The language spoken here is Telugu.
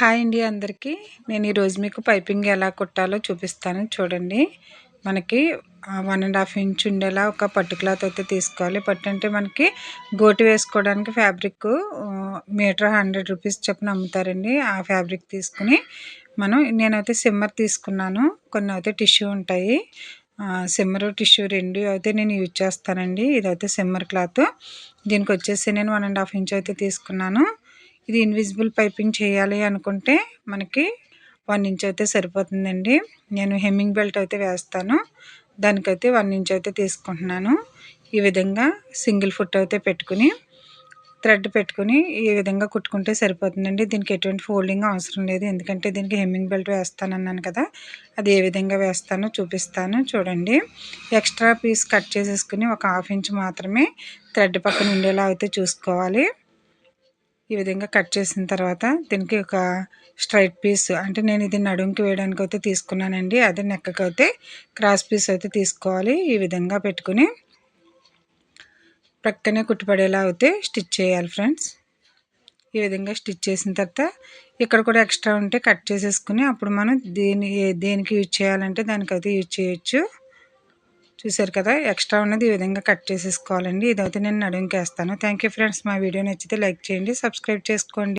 హాయ్ అండి అందరికీ. నేను ఈరోజు మీకు పైపింగ్ ఎలా కుట్టాలో చూపిస్తాను చూడండి. మనకి 1.5 ఇంచ్ ఉండేలా ఒక పట్టు క్లాత్ అయితే తీసుకోవాలి. పట్టు అంటే మనకి గోటు వేసుకోవడానికి ఫ్యాబ్రిక్ మీటర్ 100 రూపీస్ చొప్పున అమ్ముతారండి. ఆ ఫ్యాబ్రిక్ తీసుకుని నేనైతే సిమ్మర్ తీసుకున్నాను. కొన్ని అయితే టిష్యూ ఉంటాయి. సిమ్మర్ టిష్యూ రెండు అయితే నేను యూజ్ చేస్తానండి. ఇదైతే సిమ్మర్ క్లాత్. దీనికి వచ్చేసి నేను 1.5 ఇంచ్ అయితే తీసుకున్నాను. ఇది ఇన్విజిబుల్ పైపింగ్ చేయాలి అనుకుంటే మనకి 1 ఇంచ్ అయితే సరిపోతుందండి. నేను హెమ్మింగ్ బెల్ట్ అయితే వేస్తాను. దానికైతే 1 ఇంచ్ అయితే తీసుకుంటున్నాను. ఈ విధంగా సింగిల్ ఫుట్ అయితే పెట్టుకుని థ్రెడ్ పెట్టుకుని ఈ విధంగా కుట్టుకుంటే సరిపోతుందండి. దీనికి ఎటువంటి ఫోల్డింగ్ అవసరం లేదు. ఎందుకంటే దీనికి హెమ్మింగ్ బెల్ట్ వేస్తానన్నాను కదా, అది ఏ విధంగా వేస్తానో చూపిస్తాను చూడండి. ఎక్స్ట్రా పీస్ కట్ చేసేసుకుని ఒక 1/2 ఇంచ్ మాత్రమే థ్రెడ్ పక్కన ఉండేలా అయితే చూసుకోవాలి. ఈ విధంగా కట్ చేసిన తర్వాత దీనికి ఒక స్ట్రైట్ పీస్, అంటే నేను ఇది నడుంకి వేయడానికి అయితే తీసుకున్నానండి. అదే నెక్కకి అయితే క్రాస్ పీస్ అయితే తీసుకోవాలి. ఈ విధంగా పెట్టుకుని ప్రక్కనే కుట్టుపడేలా అయితే స్టిచ్ చేయాలి ఫ్రెండ్స్. ఈ విధంగా స్టిచ్ చేసిన తర్వాత ఇక్కడ కూడా ఎక్స్ట్రా ఉంటే కట్ చేసేసుకుని అప్పుడు మనం దేనికి యూజ్ చేయాలంటే దానికైతే యూజ్ చేయొచ్చు. చూసారు కదా, ఎక్స్ట్రా ఉన్నది ఈ విధంగా కట్ చేసేసుకోవాలండి. ఇదైతే నేను నడుంకి వేస్తాను. Thank you friends. మా వీడియో నచ్చితే లైక్ చేయండి, సబ్స్క్రైబ్ చేసుకోండి.